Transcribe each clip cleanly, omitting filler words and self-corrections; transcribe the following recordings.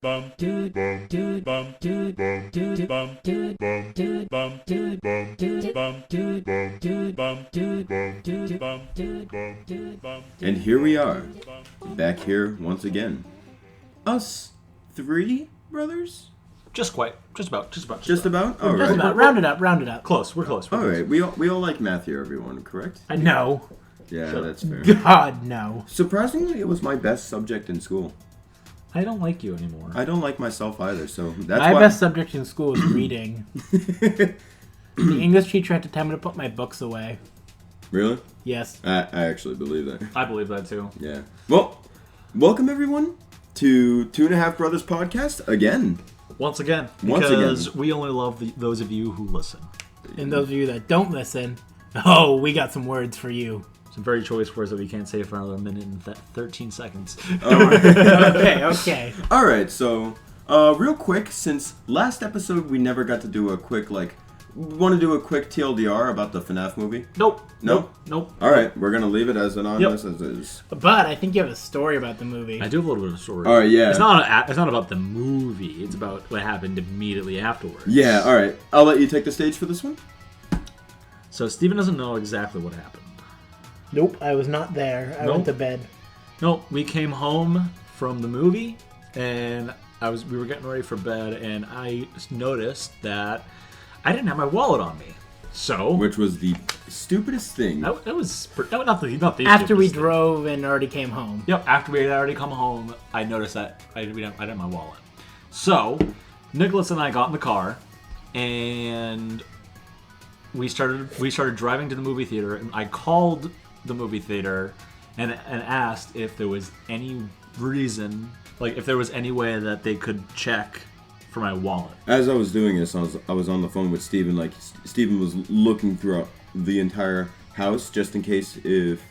And here we are, back here once again. Us three brothers? Just about. Just about? All Just right. about. Round it up. Close. We're close. All right. We all like math here, everyone, correct? No. Yeah, that's fair. God, no. Surprisingly, it was my best subject in school. I don't like you anymore. I don't like myself either, so that's My why... best subject in school was reading. The English teacher had to tell me to put my books away. Really? Yes. I actually believe that. I believe that too. Yeah. Well, welcome everyone to Two and a Half Brothers podcast again. Once again. Because we only love those of you who listen. And those of you that don't listen, we got some words for you. Some very choice words that we can't say for another minute and 13 seconds. Okay. All right, so real quick, since last episode we never got to do a quick, we want to do a quick TLDR about the FNAF movie? Nope. All right, we're going to leave it as anonymous as is. But I think you have a story about the movie. I do have a little bit of a story. All right, yeah. It's not about the movie. It's about what happened immediately afterwards. Yeah, all right. I'll let you take the stage for this one. So Steven doesn't know exactly what happened. Nope, I was not there. I went to bed. Nope, we came home from the movie, and we were getting ready for bed, and I noticed that I didn't have my wallet on me. So, which was the stupidest thing. That was not the after we drove and already came home. Yep, after we had already come home, I noticed that I didn't have my wallet. So, Nicholas and I got in the car, and we started driving to the movie theater, and I called the movie theater and asked if there was any reason, if there was any way that they could check for my wallet. As I was doing this, I was on the phone with Steven. Steven was looking throughout the entire house just in case if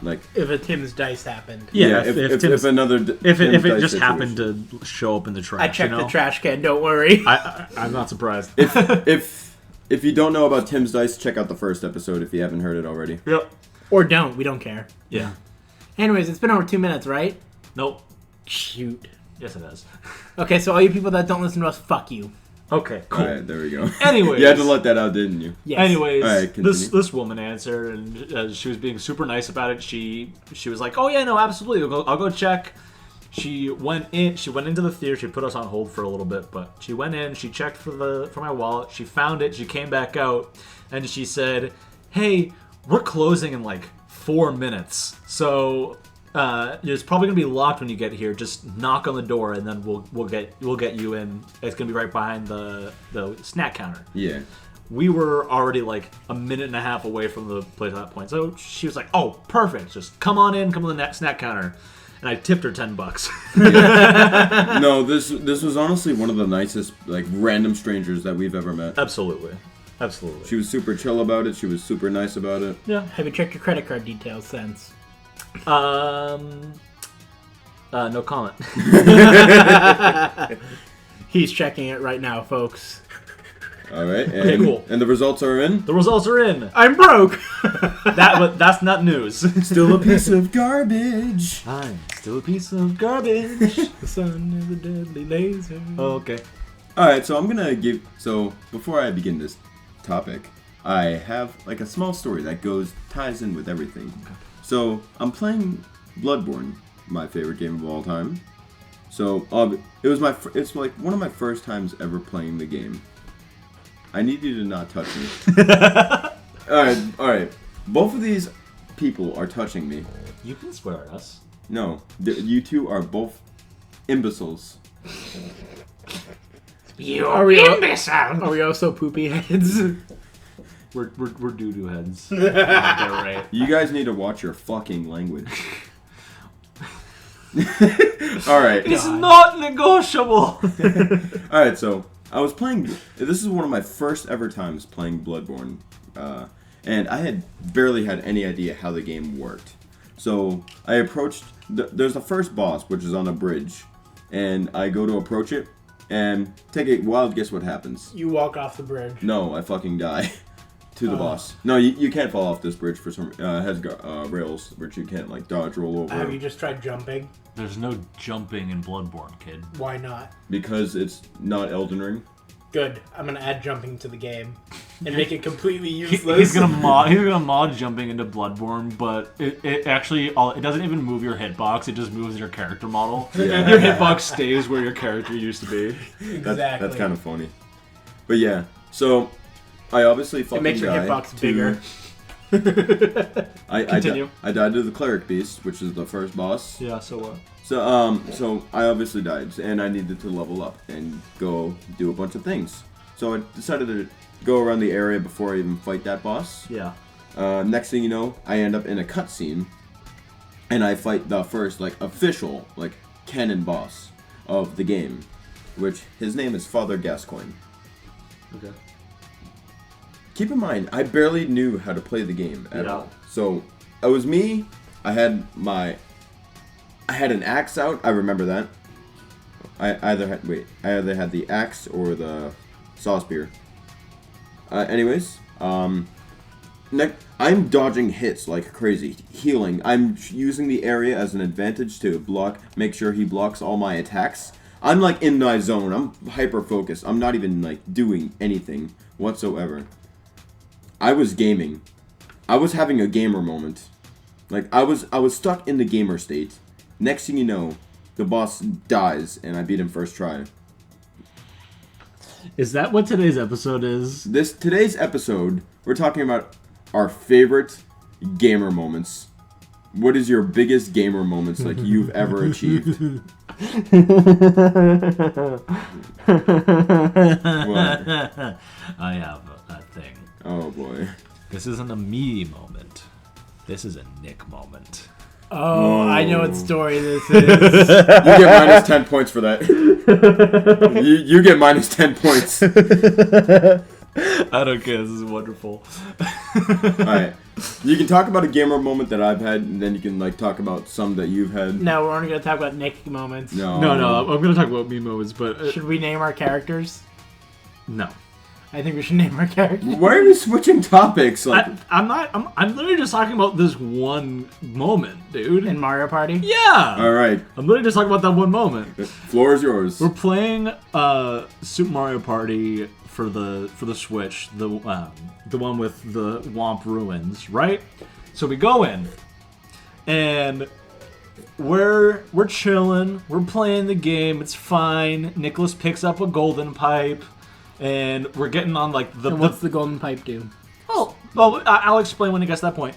a Tim's Dice happened. Yeah, if it just happened to show up in the trash. I checked the trash can. Don't worry. I'm not surprised. If you don't know about Tim's Dice, check out the first episode if you haven't heard it already. Yep. Or don't. We don't care. Yeah. Anyways, it's been over 2 minutes, right? Nope. Shoot. Yes, it has. Okay, so all you people that don't listen to us, fuck you. Okay, cool. All right, there we go. Anyways. You had to let that out, didn't you? Yes. Anyways, all right, this woman answered, and she was being super nice about it. She was like, "Oh yeah, no, absolutely. I'll go check." She went into the theater. She put us on hold for a little bit, but she went in. She checked for my wallet. She found it. She came back out, and she said, "Hey, we're closing in 4 minutes, so it's probably gonna be locked when you get here. Just knock on the door, and then we'll get you in. It's gonna be right behind the snack counter." Yeah. We were already a minute and a half away from the place at that point, so she was like, "Oh, perfect. Just come on in. Come to the snack counter." And I tipped her $10. No, this was honestly one of the nicest random strangers that we've ever met. Absolutely. She was super chill about it. She was super nice about it. Yeah. Have you checked your credit card details since? No comment. He's checking it right now, folks. All right. And, okay, cool. And the results are in? The results are in. I'm broke. That's not news. Still a piece of garbage. I'm still a piece of garbage. The sun is a deadly laser. Oh, okay. All right, so I'm going to before I begin this topic, I have a small story that ties in with everything. Okay. So, I'm playing Bloodborne, my favorite game of all time. So, it's one of my first times ever playing the game. I need you to not touch me. Alright. Both of these people are touching me. You can swear at us. No. You two are both imbeciles. You're imbecile! Are we also poopy heads? We're doo-doo heads. Right. You guys need to watch your fucking language. Alright. It's not negotiable! Alright, so I was playing. This is one of my first ever times playing Bloodborne, and I had barely had any idea how the game worked. So I approached. There's the first boss, which is on a bridge, and I go to approach it, and take a wild guess what happens. You walk off the bridge. No, I fucking die. to the boss. No, you can't fall off this bridge for some. It has rails which you can't like dodge, roll over. Have you just tried jumping? There's no jumping in Bloodborne, kid. Why not? Because it's not Elden Ring. Good. I'm gonna add jumping to the game and make it completely useless. He's gonna mod jumping into Bloodborne, but it actually it doesn't even move your hitbox. It just moves your character model. Yeah. Your hitbox stays where your character used to be. Exactly. That's kind of funny. But yeah, so I obviously fucking It makes your died hitbox to- bigger. Continue. I died to the cleric beast, which is the first boss. Yeah. So what? So I obviously died, and I needed to level up and go do a bunch of things. So I decided to go around the area before I even fight that boss. Yeah. Next thing you know, I end up in a cutscene, and I fight the first official canon boss of the game, which his name is Father Gascoigne. Okay. Keep in mind, I barely knew how to play the game at Yeah. all. So it was me. I had an axe out. I remember that. I either had the axe or the saw spear. Anyways, I'm dodging hits like crazy, healing. I'm using the area as an advantage to make sure he blocks all my attacks. I'm in my zone. I'm hyper focused. I'm not even doing anything whatsoever. I was gaming. I was having a gamer moment. I was stuck in the gamer state. Next thing you know, the boss dies and I beat him first try. Is that what today's episode is? Today's episode, we're talking about our favorite gamer moments. What is your biggest gamer moments you've ever achieved? What? I have a thing. Oh boy. This isn't a me moment. This is a Nick moment. Oh, I know what story this is. You get minus 10 points for that. you get minus 10 points. I don't care. This is wonderful. Alright. You can talk about a gamer moment that I've had, and then you can talk about some that you've had. No, we're only gonna talk about Nick moments. No. No, I'm gonna talk about me moments, but Should we name our characters? no. I think we should name our characters. Why are we switching topics? I'm literally just talking about this one moment, dude. In Mario Party? Yeah. Alright. I'm literally just talking about that one moment. Floor is yours. We're playing Super Mario Party for the Switch, the one with the Womp Ruins, right? So we go in, and we're chilling, we're playing the game, it's fine. Nicholas picks up a golden pipe, and we're getting on And what's the golden pipe do? well, I'll explain when it gets to that point.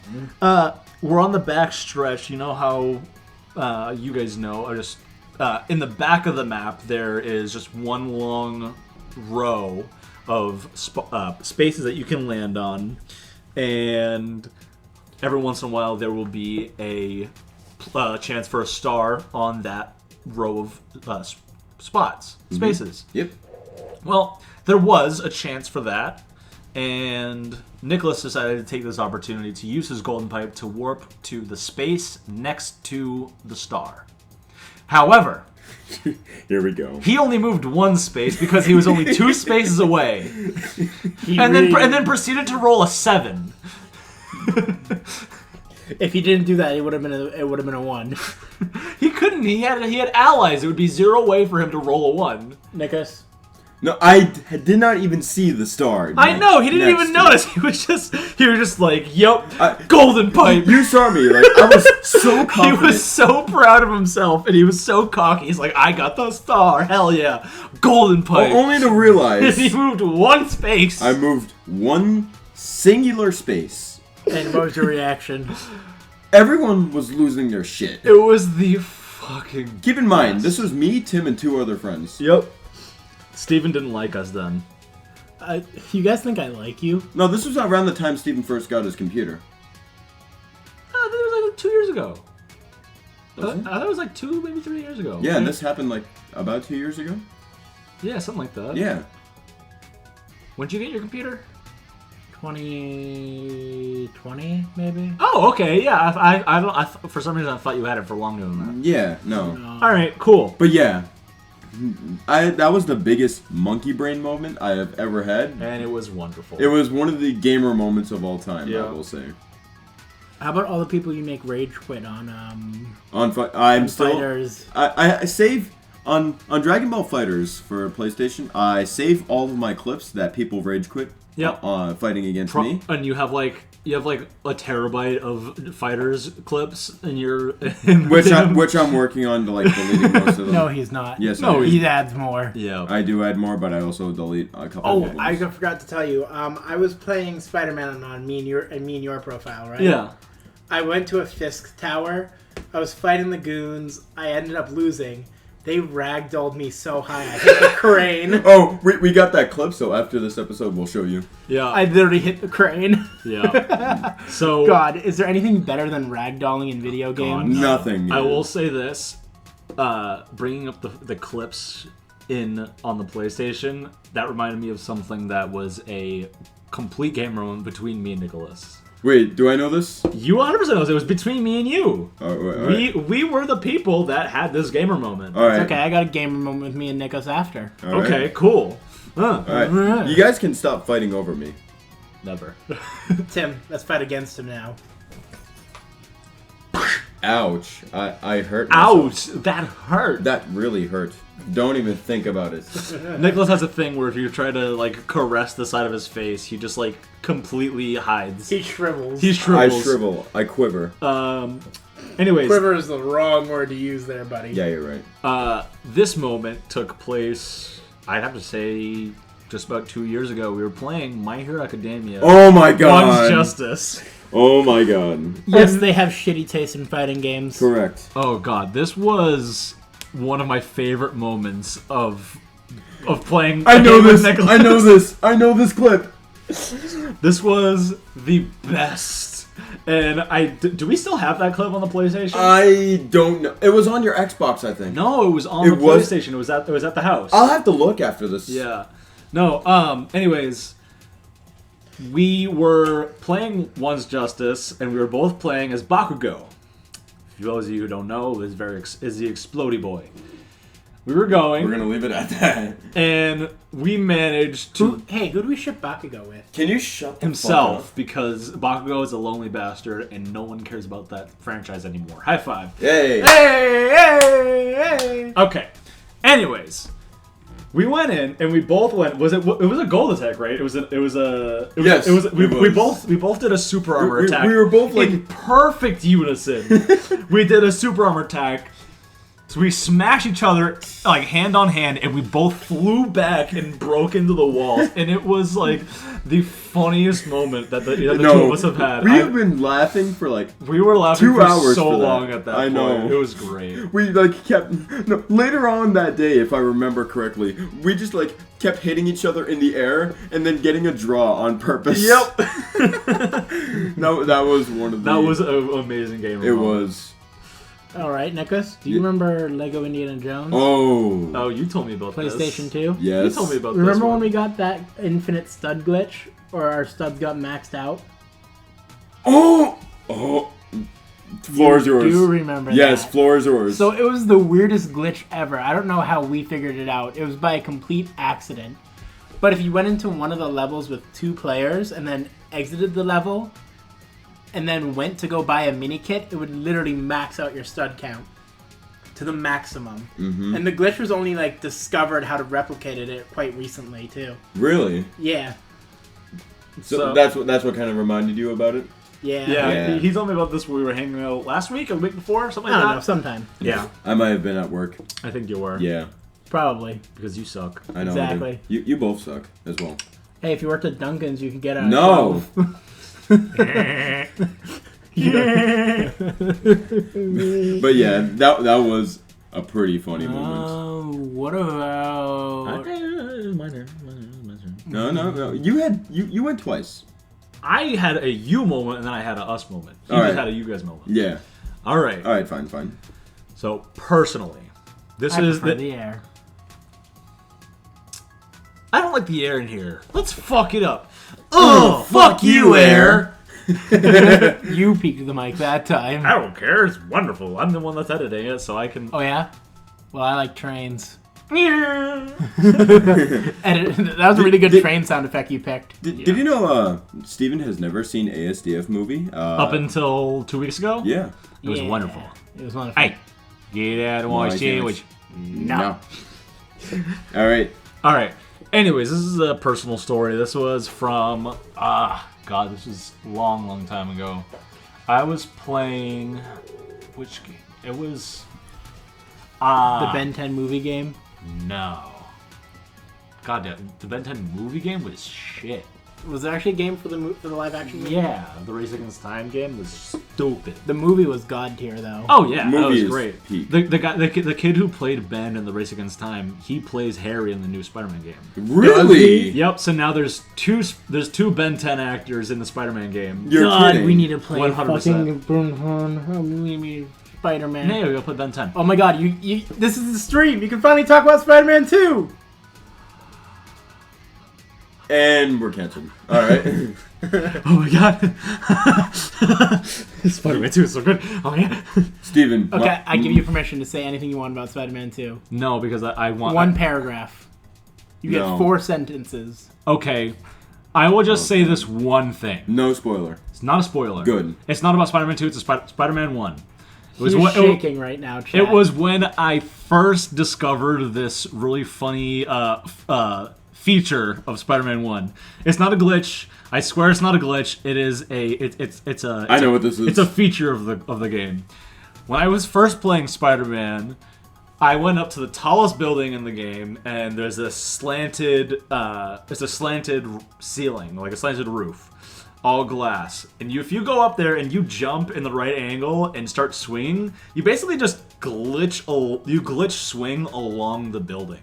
We're on the back stretch. You know how you guys know. In the back of the map, there is just one long row of spaces that you can land on, and every once in a while there will be a chance for a star on that row of spaces. Yep. Well, there was a chance for that, and Nicholas decided to take this opportunity to use his golden pipe to warp to the space next to the star. However, Here we go. he only moved one space because he was only 2 spaces away, and then proceeded to roll a 7. If he didn't do that, it would have been a 1. He couldn't. He had allies. It would be 0 way for him to roll a 1. Nicholas? No, I did not even see the star. I know. He didn't even notice. He was just like, "Yep, golden pipe." You saw me. I was so He confident. was so proud of himself, and he was so cocky. He's like, "I got the star. Hell yeah, golden pipe." Only to realize he moved 1 space. I moved one singular space. And what was your reaction? Everyone was losing their shit. It was the fucking. Keep in mind, this was me, Tim, and 2 other friends. Yep. Steven didn't like us then. You guys think I like you? No, this was around the time Steven first got his computer. I think it was like 2 years ago. Was it? I thought it was like 2, maybe 3 years ago. Yeah, and this happened about 2 years ago? Yeah, something like that. Yeah. When'd you get your computer? 2020, maybe? Oh, okay. Yeah, I for some reason I thought you had it for longer than that. Yeah, no. All right, cool. But yeah, That was the biggest monkey brain moment I have ever had. And it was wonderful. It was one of the gamer moments of all time, Yeah. I will say. How about all the people you make rage quit on? I'm still. Fighters. I save on Dragon Ball Fighters for PlayStation. I save all of my clips that people rage quit. Yep. Fighting against me. And you have like a terabyte of fighters clips, and you're in Which I'm working on to like deleting most of them. No, he's not. Yes, no, I do. he adds more. yeah. I do add more, but I also delete a couple. Oh, of I them. forgot to tell you. I was playing Spider-Man on me and your profile, right? Yeah. I went to a Fisk tower. I was fighting the goons. I ended up losing. They ragdolled me so high. I hit the crane. Oh, we got that clip, so after this episode, we'll show you. Yeah. I literally hit the crane. yeah. So God, is there anything better than ragdolling in video games? Nothing. I will say this: bringing up the clips on the PlayStation, that reminded me of something that was a complete game moment between me and Nicholas. Wait, do I know this? You 100% knows it was between me and you. All right. We were the people that had this gamer moment. All right. It's okay, I got a gamer moment with me and Nikos after. All right. Okay, cool. All right. You guys can stop fighting over me. Never. Tim, let's fight against him now. Ouch. I hurt myself. Ouch! That hurt. That really hurt. Don't even think about it. Nicholas has a thing where if you try to like caress the side of his face, he just like completely hides. He shrivels. He I shrivels. shrivel. I quiver. Anyways, Quiver is the wrong word to use there, buddy. Yeah, you're right. this moment took place, I'd have to say, just about 2 years ago. We were playing My Hero Academia. Oh my One's god. Justice. Oh my god. Yes, they have shitty taste in fighting games. Correct. Oh god, this was one of my favorite moments of playing. I a know game with this. Nicholas. I know this. I know this clip. This was the best. And do we still have that clip on the PlayStation? I don't know. It was on your Xbox, I think. No, it was on It the was- PlayStation. It was at the house. I'll have to look after this. Yeah. No, anyways, we were playing One's Justice, and we were both playing as Bakugo. For those of you who don't know, is the Explodey Boy. We were going, We're gonna leave it at that. and we managed to Who do we ship Bakugo with? Can you shut the himself, because Bakugo is a lonely bastard, and no one cares about that franchise anymore. High five. fuck up? Hey. Hey! Okay. Anyways, we went in and we both went. It was a gold attack, right? Yes, We it was. both did a super armor attack. We were both like. in perfect unison. We did a super armor attack. So we smashed each other like hand on hand, and we both flew back and broke into the walls. And it was like the funniest moment that the two of us have had. We have been laughing for like. We were laughing 2 for hours so for that. long at that I point. know. It was great. We like kept later on that day, if I remember correctly, we just like kept hitting each other in the air and then getting a draw on purpose. Yep. that was one of the. That was an amazing game. It was. All right, Nikos, do you remember Lego Indiana Jones? Oh. Oh, you told me about this. PlayStation 2? Yes. You told me about this. Remember when one. we got that infinite stud glitch? Or our studs got maxed out? Oh. Oh. Floor is yours. Do you remember Yes, that? floor is yours. So it was the weirdest glitch ever. I don't know how we figured it out. It was by a complete accident. But if you went into one of the levels with 2 players and then exited the level and then went to go buy a mini kit, it would literally max out your stud count to the maximum. Mm-hmm. And the glitch was only like discovered how to replicate it quite recently too. Really? Yeah. So that's what kind of reminded you about it? Yeah. Yeah, Yeah. He told me about this when we were hanging out last week or the week before, something I like don't that. know, sometime. Yeah, I might have been at work. I think you were. Yeah, Probably. Because you suck. I know. Exactly. You both suck as well. Hey, if you worked at Dunkin's, you could get a No. 12. But yeah, that was a pretty funny moment. Oh, what about... No. You went twice. I had a you moment and then I had a us moment. You All guys right. had a you guys moment. Yeah. All right. All right. Fine. So personally, this I is prefer the air. I don't like the air in here. Let's fuck it up. Oh, fuck you, air. You peeked the mic that time. I don't care. It's wonderful. I'm the one that's editing it, so I can. Oh, yeah? Well, I like trains. That was a really good train sound effect you picked. Did you know Steven has never seen ASDF movie? Up until 2 weeks ago? Yeah. It was wonderful. It was wonderful. Hey, get out of my sandwich. No. All right. All right. Anyways, this is a personal story. This was from, God, this was a long time ago. I was playing, which game? It was, The Ben 10 movie game. no. God damn, the Ben 10 movie game was shit. Was there actually a game for the live action movie? Yeah, the Race Against Time game was stupid. The movie was god tier though. Oh yeah, that Movie was is great. peak. The kid who played Ben in the Race Against Time, he plays Harry in the new Spider-Man game. Really? Yep. So now there's two Ben 10 actors in the Spider-Man game. You're God, kidding. we need to play 100%. fucking Spider-Man. Hey, we gotta play Ben 10. Oh my god, you this is the stream. You can finally talk about Spider-Man 2. And we're canceled. All right. Oh my god. Spider-Man 2 is so good. Oh yeah. Steven. Okay, I give you permission to say anything you want about Spider-Man 2. No, because I want One paragraph. You get No. 4 sentences. Okay. I will just say this one thing. No spoiler. It's not a spoiler. Good. It's not about Spider-Man 2, it's a Spider-Man 1. He's shaking right now, chat. It was when I first discovered this really funny feature of Spider-Man 1. It's not a glitch. I swear it's not a glitch. It is it's a I know what this is. It's a feature of the game. When I was first playing Spider-Man, I went up to the tallest building in the game, and there's a slanted ceiling, like a slanted roof, all glass. And if you go up there and you jump in the right angle and start swinging, you basically just glitch swing along the building.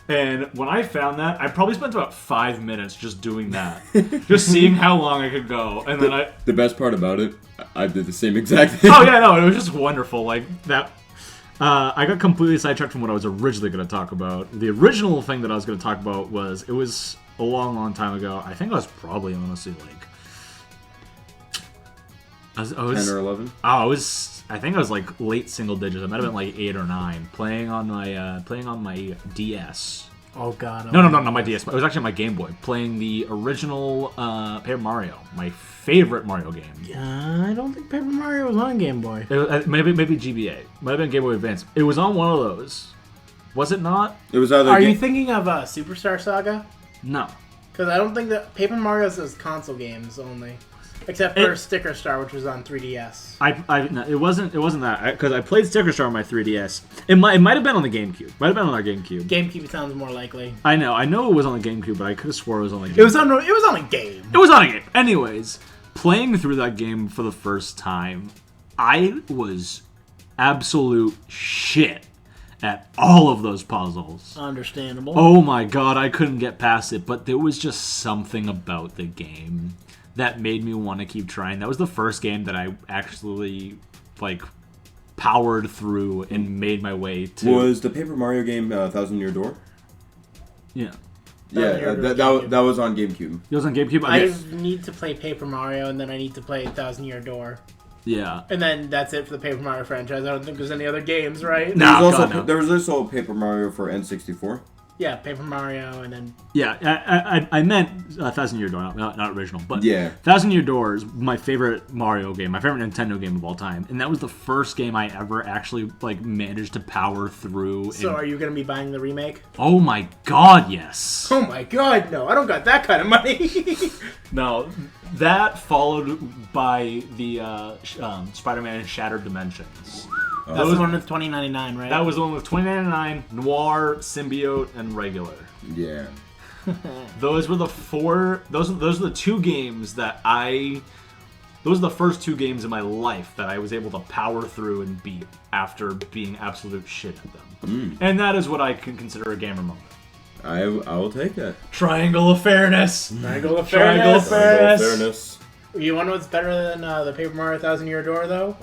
And when I found that, I probably spent about 5 minutes just doing that, just seeing how long I could go, and then The best part about it, I did the same exact thing. Oh yeah, no, it was just wonderful. Like that. I got completely sidetracked from what I was originally going to talk about. The original thing that I was going to talk about was a long time ago. I think I was probably honestly like. I was 10 or 11? I think I was like late single digits. I might have been like 8 or 9, playing on my DS. Oh god. No, not my DS. It was actually my Game Boy, playing the original Paper Mario, my favorite Mario game. I don't think Paper Mario was on Game Boy. Maybe GBA. Might have been Game Boy Advance. It was on one of those. Was it not? It was either. Are you thinking of Superstar Saga? No. Because I don't think that Paper Mario's is console games only. Except for Sticker Star, which was on 3DS. No, it wasn't that, because I played Sticker Star on my 3DS. It might have been on the GameCube. Might have been on our GameCube. GameCube sounds more likely. I know it was on the GameCube, but I could have swore it was on the GameCube. It was on a game. It was on a game. Anyways, playing through that game for the first time, I was absolute shit at all of those puzzles. Understandable. Oh my god, I couldn't get past it, but there was just something about the game that made me want to keep trying. That was the first game that I actually powered through and made my way to. Was the Paper Mario game Thousand Year Door? Yeah. Yeah, that was on GameCube. It was on GameCube. I need to play Paper Mario, and then I need to play Thousand Year Door. Yeah. And then that's it for the Paper Mario franchise. I don't think there's any other games, right? No. There was also Paper Mario for N64. Yeah, Paper Mario, and then... Yeah, I meant Thousand Year Door, not original, but yeah. Thousand Year Door is my favorite Mario game, my favorite Nintendo game of all time, and that was the first game I ever actually managed to power through. So are you going to be buying the remake? Oh my god, yes! Oh my god, no, I don't got that kind of money! No, that followed by the Spider-Man Shattered Dimensions. That's the one with 2099, right? That was the one with 2099, Noir, Symbiote, and Regular. Yeah. Those were the four. Those are the two games that Those are the first two games in my life that I was able to power through and beat after being absolute shit at them. And that is what I can consider a gamer moment. I will take that. Triangle of Fairness. Triangle of Triangle of Fairness. Fairness. You want to know what's better than the Paper Mario Thousand Year Door, though?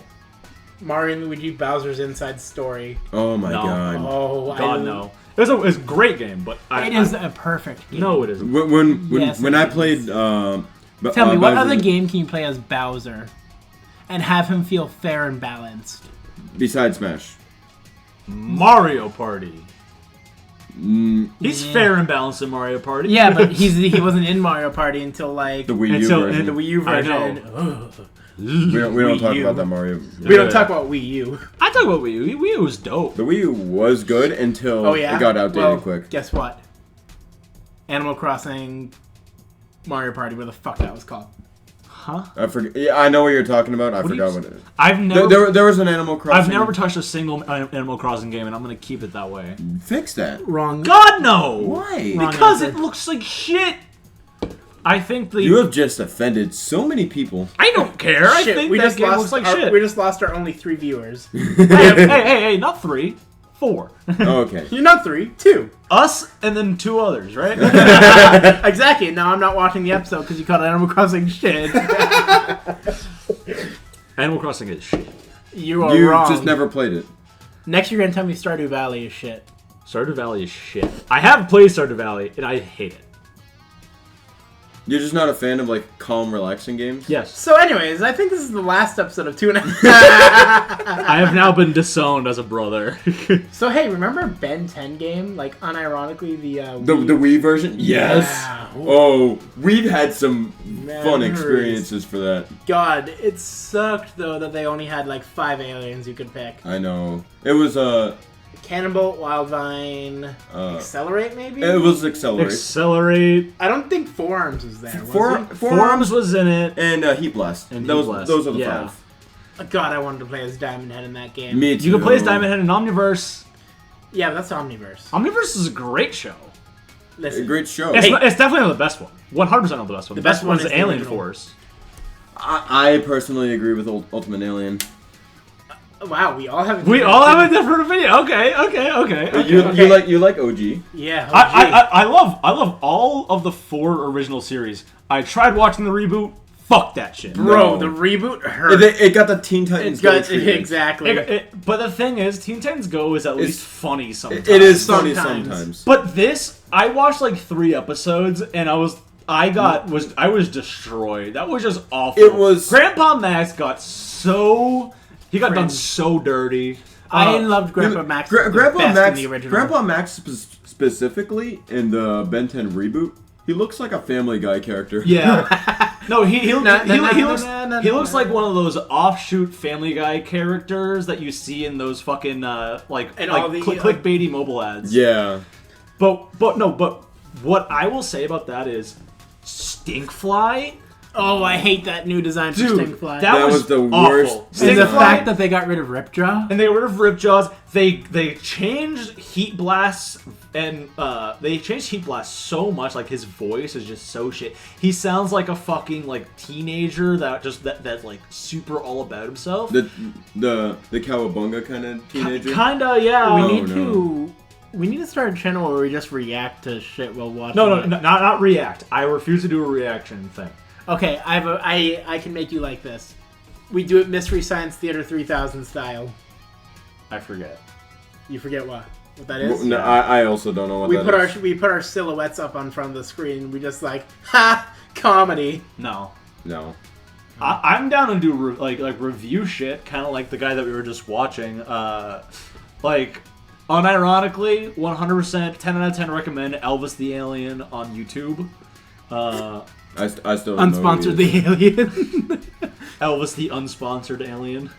Mario and Luigi Bowser's Inside Story. Oh my No. god. Oh, God, no. It was a great game, but It is a perfect game. No, it isn't. When I played Tell me, what Bowser- other game can you play as Bowser and have him feel fair and balanced? besides Smash? Mario Party. He's fair and balanced in Mario Party. Yeah, but he wasn't in Mario Party until like The Wii U Until- version. the Wii U I version. know. Ugh. we don't Wii talk U. about that Mario. We don't talk about Wii U. I talk about Wii U. Wii U was dope. The Wii U was good until Oh yeah. it got outdated well, quick. Guess what? Animal Crossing, Mario Party, where the fuck that was called. Huh? I forget. Yeah, I know what you're talking about. I What do forgot you- what it is. I've never. There was an Animal Crossing. I've never touched a single Animal Crossing game, and I'm gonna keep it that way. Fix that. Wrong. God no! Why? Wrong Because answer. it looks like shit. I think the. You have just offended so many people. I don't care. I Shit, think we that just game lost looks like our, shit. We just lost our only 3 viewers. hey, not 3, 4. Oh, okay. You're not 3, 2. Us and then 2 others, right? Exactly. Now I'm not watching the episode because you called Animal Crossing shit. Animal Crossing is shit. You are You wrong. just never played it. Next, you're gonna tell me Stardew Valley is shit. Stardew Valley is shit. I have played Stardew Valley, and I hate it. You're just not a fan of like calm, relaxing games. Yes. So, anyways, I think this is the last episode of 2.5. I have now been disowned as a brother. So, hey, remember Ben 10 game? Like, unironically, The Wii version. Yes. Yeah. Oh, we've had some fun Memories. experiences for that. God, it sucked, though, that they only had, like, 5 aliens you could pick. I know. It was Cannonbolt, Wildvine, Accelerate, maybe? it was Accelerate. Accelerate. I don't think Forearms was there, was Forearms Forearms was in it. and Heat Blast. And those Heat Blast, those are the yeah. 5. he? God, I wanted to play as Diamond Head in that game. Me too. You can play as Diamond Head in Omniverse. Yeah, but that's Omniverse. Omniverse is a great show. A Listen, great show. It's definitely not the best one. 100% not the best one. The best best one one is is the Alien original. Force. I personally agree with Ultimate Alien. wow, we all have. We all have a different opinion. Okay. You like OG? Yeah. I love all of the 4 original series. I tried watching the reboot. Fuck that shit. Bro, No. the reboot hurt. It got the Teen Titans It's Go got treatment. exactly. But the thing is, Teen Titans Go is at It's- least funny sometimes. It is funny Sometimes. sometimes. But this, I watched like 3 episodes, and I was destroyed. That was just awful. It was- Grandpa Max got done Cringe. so dirty. I loved Grandpa Max. the Grandpa best Max, in the original. Grandpa Max specifically in the Ben 10 reboot, he looks like a Family Guy character. Yeah. No, he no, looks no, he looks no. like one of those offshoot Family Guy characters that you see in those fucking like And all the, clickbaity mobile ads. Yeah. But what I will say about that is Stinkfly. Oh, I hate that new design for Dude, Stinkfly. That was the awful. worst. and the Stinkfly- fact that they got rid of Ripjaw. and they got rid of Ripjaws. They changed Heat Blast and they changed Heat Blast so much. Like his voice is just so shit. He sounds like a fucking like teenager that's like super all about himself. The Cowabunga kind of teenager. Kinda, yeah. We need to start a channel where we just react to shit while watching. No, it. not react. I refuse to do a reaction thing. Okay, I can make you like this. We do it Mystery Science Theater 3000 style. I forget. You forget what that is? No, I also don't know what we that put is. we put our silhouettes up on front of the screen. We just like comedy. No. No. I'm down to do like review shit, kind of like the guy that we were just watching. Like, unironically, 100%, 10 out of 10 recommend Elvis the Alien on YouTube. I still don't know who unsponsored he is. the alien. Elvis the unsponsored alien.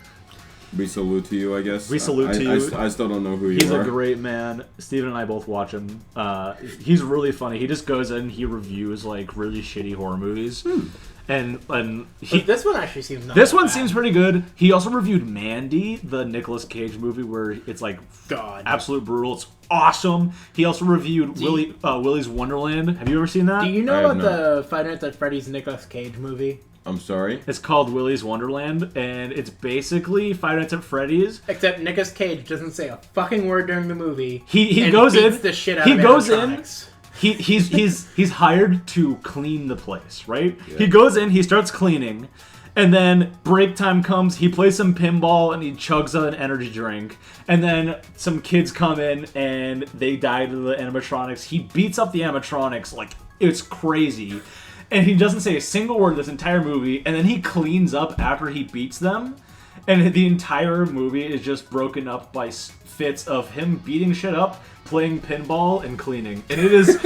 We salute to you, I guess. We salute to you. I still don't know who you He's are. a great man. Steven and I both watch him. He's really funny. He just goes in, he reviews like really shitty horror movies, and But this one actually seems not this that one bad. seems pretty good. He also reviewed Mandy, the Nicolas Cage movie, where it's like God. absolute brutal. It's awesome. He also reviewed Willy's Wonderland. Have you ever seen that? Do you I know have about the Five Nights at Freddy's Nicolas Cage movie? I'm sorry. It's called Willy's Wonderland, and it's basically Five Nights at Freddy's. Except Nicolas Cage doesn't say a fucking word during the movie. He and goes beats in. the shit out He of goes in. animatronics. He's hired to clean the place, right? He goes in, he starts cleaning, and then break time comes, he plays some pinball and he chugs an energy drink, and then some kids come in and they die to the animatronics. He beats up the animatronics like it's crazy. And he doesn't say a single word this entire movie, and then he cleans up after he beats them. And the entire movie is just broken up by fits of him beating shit up, playing pinball, and cleaning. And it is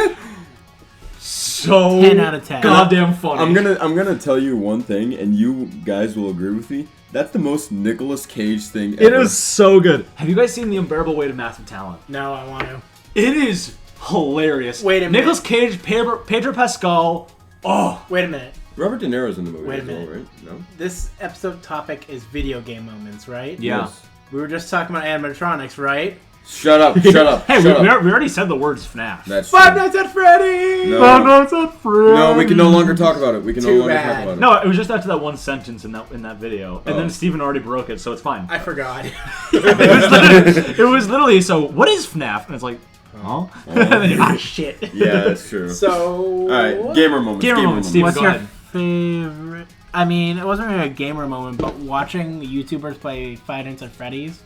so 10 out of 10. goddamn funny. I'm gonna tell you one thing, and you guys will agree with me. That's the most Nicolas Cage thing ever. It is so good. Have you guys seen The Unbearable Weight of Massive Talent? No, I want to. It is hilarious. Wait a minute. Nicolas Cage, Pedro Pascal. Oh, Wait a minute. Robert De Niro's in the movie Wait a as well, minute. right? No? This episode topic is video game moments, right? yeah. Yes. We were just talking about animatronics, right? Shut up, shut up, Hey, shut we up. already said the words FNAF. That's Five true. Nights at Freddy's! No. Five Nights at Freddy's. No, we can no longer talk about it. We can no Too longer bad. talk about it. No, it was just after that one sentence in that video, and Oh. then Steven already broke it, so it's fine. I forgot. It was literally, so what is FNAF? And it's like, huh? Ah, shit. Yeah, that's true. So. Alright, gamer moments. Gamer moments, Steven. What's Go your ahead. favorite? I mean, it wasn't really a gamer moment, but watching the YouTubers play Five Nights at Freddy's,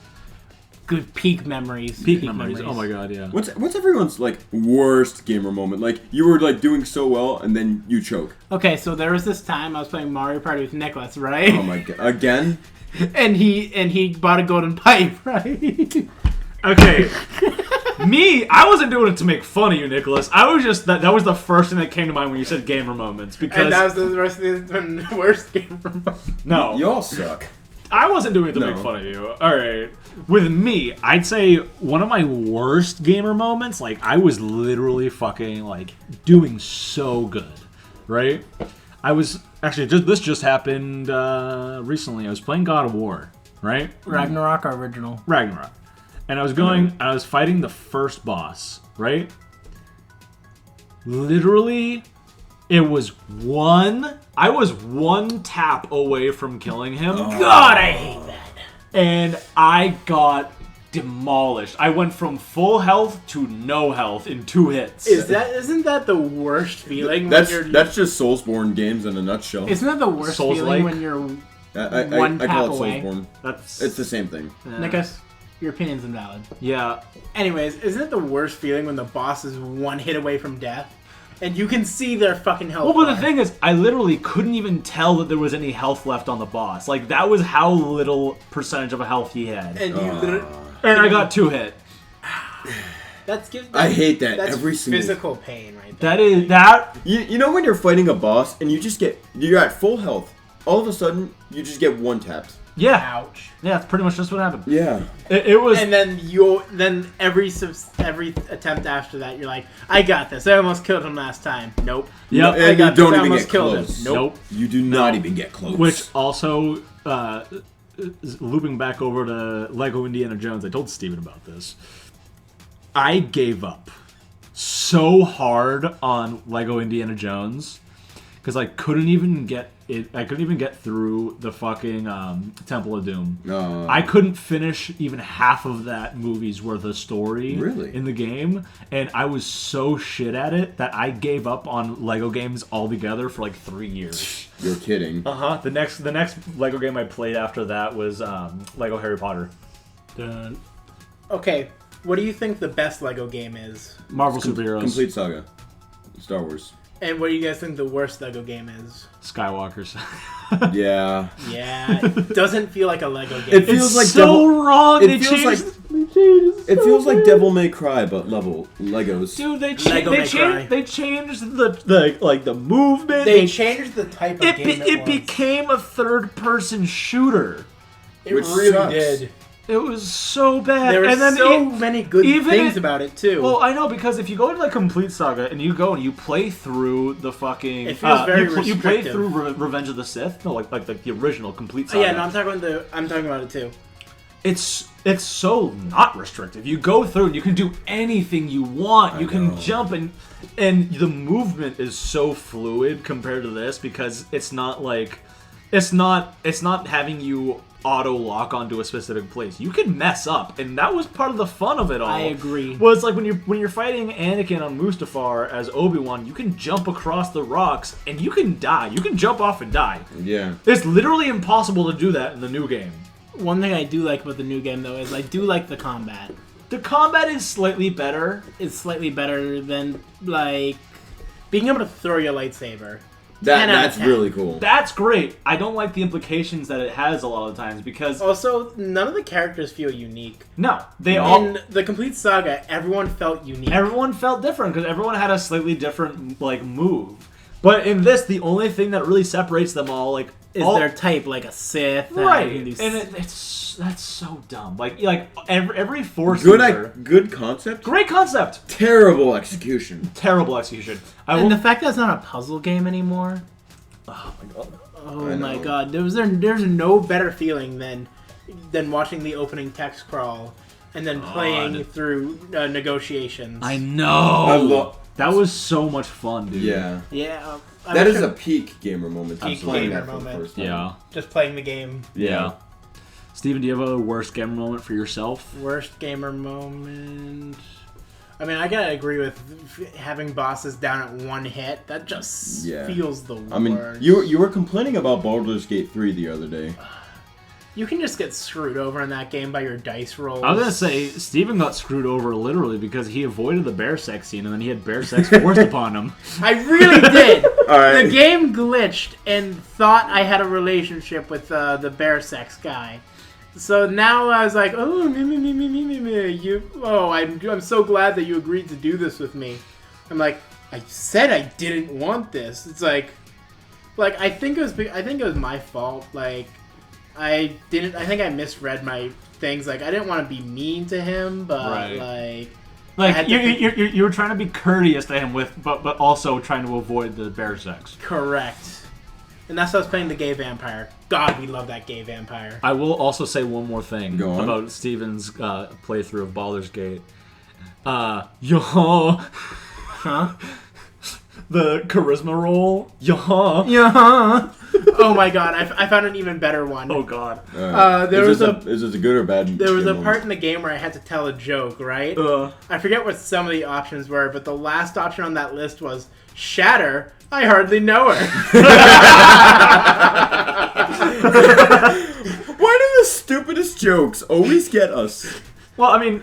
good peak memories. Peak memories. Oh my god, yeah. What's everyone's like worst gamer moment? Like you were like doing so well and then you choke. Okay, so there was this time I was playing Mario Party with Nicholas, right? Oh my god! Again? and he bought a golden pipe, right? Okay. Me, I wasn't doing it to make fun of you, Nicholas. I was just that was the first thing that came to mind when you said gamer moments because And that was the rest of the worst game from no, You all suck. I wasn't doing it to No. make fun of you. All right. With me, I'd say one of my worst gamer moments, like I was literally fucking like doing so good, right? I was actually this just happened recently. I was playing God of War, right? Ragnarok original. Ragnarok. And I was I was fighting the first boss, right? Literally, I was one tap away from killing him. God, I hate that. And I got demolished. I went from full health to no health in 2 hits. Isn't that the worst feeling That's when you're that's just Soulsborne games in a nutshell. Isn't that the worst Souls-like? feeling when you're I one tap call it away? Soulsborne. That's It's the same thing. Nicholas? Your opinion's invalid. yeah. Anyways, isn't it the worst feeling when the boss is one hit away from death? And you can see their fucking health Well, but the bar. thing is, I literally couldn't even tell that there was any health left on the boss. Like that was how little percentage of a health he had. And you literally... And I got 2 hit. I hate that That's every single. physical pain right there. That is that. You know when you're fighting a boss and you're at full health, all of a sudden you just get one tapped. Yeah. Ouch. Yeah, that's pretty much just what happened. Yeah. It was. And then every attempt after that, you're like, I got this. I almost killed him last time. Nope. Yep. And I you got don't this. I even almost get killed him. close. Nope. You do not even get close. Which also, looping back over to Lego Indiana Jones, I told Steven about this. I gave up so hard on Lego Indiana Jones because I couldn't even get it. I couldn't even get through the fucking Temple of Doom. I couldn't finish even half of that movie's worth of story Really? in the game, and I was so shit at it that I gave up on Lego games altogether for like 3 years. You're kidding. The next Lego game I played after that was Lego Harry Potter. Okay, what do you think the best Lego game is? Marvel superheroes. Complete Saga. Star Wars. And what do you guys think the worst Lego game is? Skywalkers. Yeah. Yeah, it doesn't feel like a Lego game. It feels like so Devil- wrong. it They feels changed. like- They changed It so feels like much. Devil May Cry, but Legos. Dude, they Lego May Cry. they changed the movement. They changed the type of it game it became a third person shooter. It which really sucks. did. It was so bad. There were and then so many good even things it- about it too. Well, I know because if you go into like Complete Saga and you go and you play through the fucking, It feels very you play restrictive. through Revenge of the Sith, no, like the original Complete Oh, Saga. yeah, no, I'm talking about it too. It's so not restrictive. You go through and you can do anything you want. You can know. jump and the movement is so fluid compared to this because it's not like it's not having you auto lock onto a specific place. You can mess up, and that was part of the fun of it all. I agree. Was like when you're fighting Anakin on Mustafar as Obi-Wan, you can jump across the rocks and you can die. You can jump off and die. Yeah. It's literally impossible to do that in the new game. One thing I do like about the new game, though, is I do like the combat. The combat is slightly better. It's slightly better than, like, being able to throw your lightsaber. 10 out of That's 10. really cool. That's great. I don't like the implications that it has a lot of the times because Also, none of the characters feel unique. no, they all In the complete saga, everyone felt unique. everyone felt different because everyone had a slightly different like move. But in this, the only thing that really separates them all like Is all, their type like a Sith? right, you can do and that's so dumb. Like every Force user, Good concept. great concept, Terrible execution. terrible execution. I and will. the fact that it's not a puzzle game anymore. Oh my god. Oh I my know. god. There's no better feeling than watching the opening text crawl and then playing God. through negotiations. I know. I love. That was so much fun, dude. Yeah. Yeah, That is a peak gamer moment. Peak playing gamer that for the moment. first time. Yeah. just playing the game. Yeah. Steven, do you have a worst gamer moment for yourself? Worst gamer moment. I mean, I gotta agree with having bosses down at one hit. That just Yeah. feels the worst. I mean, you were complaining about Baldur's Gate 3 the other day. You can just get screwed over in that game by your dice rolls. I was gonna say Steven got screwed over literally because he avoided the bear sex scene and then he had bear sex forced upon him. I really did. All right. The game glitched and thought I had a relationship with the bear sex guy. So now I was like, oh, me. You, oh, I'm so glad that you agreed to do this with me. I'm like, I said I didn't want this. It's like I think it was my fault. Like, I think I misread my things. Like, I didn't want to be mean to him, but Right. I had to you were trying to be courteous to him but also trying to avoid the bear sex. correct. And that's why I was playing the gay vampire. God, we love that gay vampire. I will also say one more thing Go on. about Steven's playthrough of Baldur's Gate. Yo, Huh? the charisma roll. Yo. Yeah. Oh my god, I found an even better one. Oh god. There is was this a good or bad? There was a game part in the game where I had to tell a joke, right? I forget what some of the options were, but the last option on that list was Shatter. I hardly know her. Why do the stupidest jokes always get us? Well, I mean,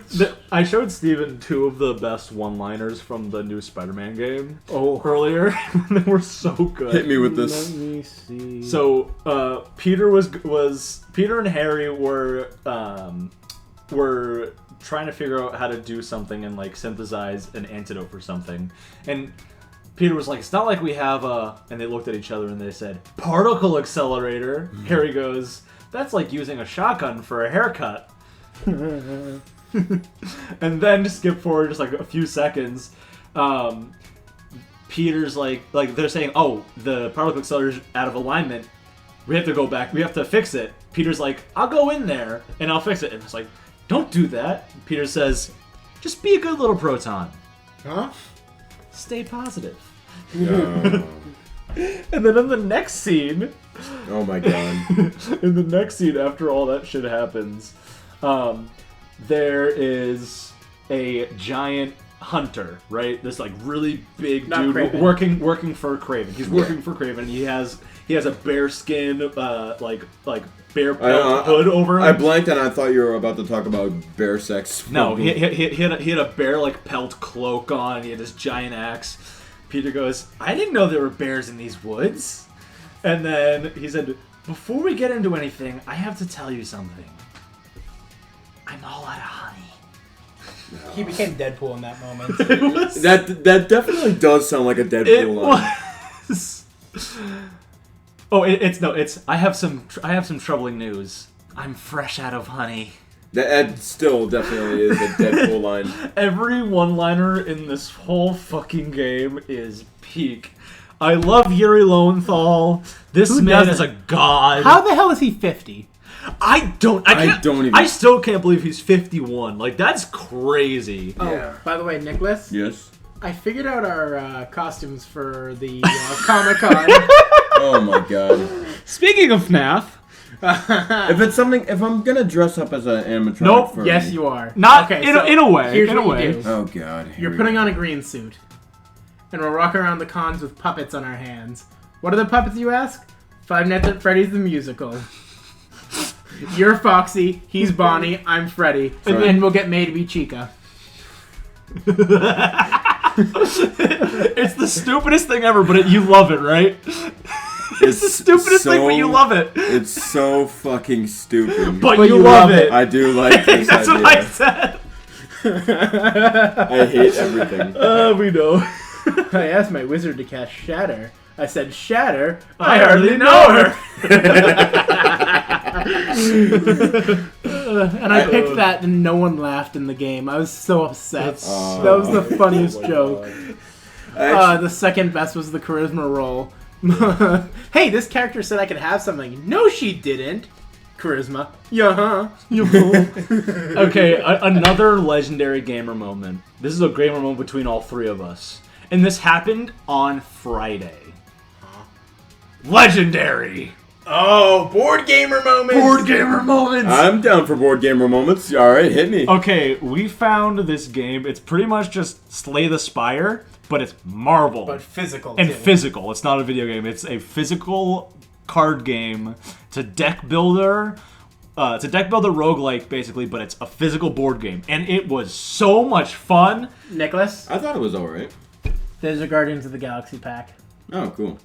I showed Steven two of the best one-liners from the new Spider-Man game earlier. They were so good. Hit me with this. Let me see. So Peter and Harry were trying to figure out how to do something and like synthesize an antidote for something, and Peter was like, "It's not like we have a," and they looked at each other and they said, "Particle accelerator." Harry goes, "That's like using a shotgun for a haircut." And then to skip forward just like a few seconds, Peter's like they're saying, "Oh, the particle accelerator's out of alignment. We have to go back. We have to fix it." Peter's like, "I'll go in there and I'll fix it." And it's like, "Don't do that." Peter says, "Just be a good little proton. Huh? Stay positive." Oh, And then in the next scene, oh my god. in the next scene after all that shit happens, there is a giant hunter, right? This like really big Not dude Kraven. working for Kraven. He's working for Kraven. He has a bear skin like bear pelt hood over him. I blanked and I thought you were about to talk about bear sex. No, he had a bear like pelt cloak on. He had this giant axe. Peter goes, "I didn't know there were bears in these woods." And then he said, "Before we get into anything, I have to tell you something. I'm all out of honey." He became Deadpool in that moment. It was. That definitely does sound like a It Deadpool line. was. Oh, it's. I have some troubling news. I'm fresh out of honey. That still definitely is a Deadpool line. Every one-liner in this whole fucking game is peak. I love Yuri Lowenthal. This Who man doesn't? is a god. How the hell is he 50? I don't even. I still can't believe he's 51. Like that's crazy. Oh, Yeah. by the way, Nicholas, Yes. I figured out our costumes for the Comic-Con. Oh my god. Speaking of FNAF, If I'm gonna dress up as an animatronic Nope. furry- Yes, you are. not Okay, in, so in a way. Here's In a what way. you do. Oh god. here You're we putting go. on a green suit, and we're walking around the cons with puppets on our hands. What are the puppets, you ask? Five Nights at Freddy's the Musical. You're Foxy, he's Bonnie, I'm Freddy, Right. and we'll get May to be Chica. It's the stupidest thing ever, but you love it, right? It's the stupidest thing, but you love it. It's so fucking stupid. But you love it. I do like this That's idea. what I said. I hate everything. We know. I asked my wizard to cast Shatter. I said, Shatter? I hardly know her. And I picked that and no one laughed in the game. I was so upset. That was the funniest joke. The second best was the charisma roll. Hey, this character said I could have something. No, she didn't. Charisma. Yeah, Okay, another legendary gamer moment. This is a gamer moment between all three of us. And this happened on Friday. Legendary! Oh, board gamer moments. Board gamer moments! I'm down for board gamer moments. All right, hit me. Okay, we found this game. It's pretty much just Slay the Spire, but it's Marvel. But physical, and too. physical. It's not a video game. It's a physical card game. It's a deck builder. It's a deck builder roguelike, basically, but it's a physical board game. And it was so much fun. Nicholas, I thought it was all right. there's a Guardians of the Galaxy pack. Oh, cool.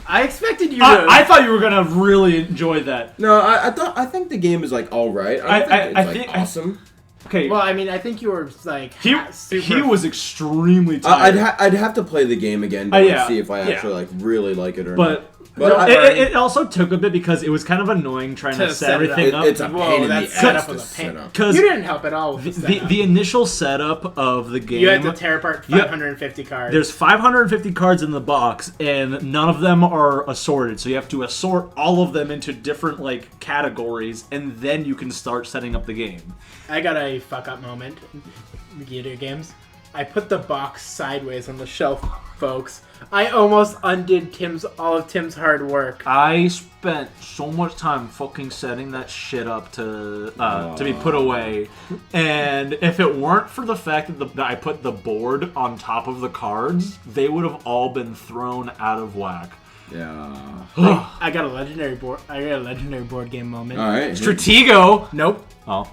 I expected you to... I thought you were gonna really enjoy that. No, I think the game is like all right. I think it's awesome. Okay, Well, I mean, I think you were, like, he was extremely I'd tired. I'd have to play the game again to Yeah, see if I yeah. actually like really like it or not. But But it also took a bit because it was kind of annoying trying to set set it up. everything up. it's a Whoa, pain in that the setup ass to was a pain. set up. Because You didn't help at all with the setup. the initial setup of the game, You had to tear apart Yeah. 550 cards. there's 550 cards in the box, and none of them are assorted. So you have to assort all of them into different like categories, and then you can start setting up the game. I got a fuck-up moment in video games. I put the box sideways on the shelf, folks. I almost undid all of Tim's hard work. I spent so much time fucking setting that shit up to be put away, and if it weren't for the fact that I put the board on top of the cards, they would have all been thrown out of whack. Yeah. I got a legendary board. I got a legendary board game moment. All right. Stratego. Nope. Oh.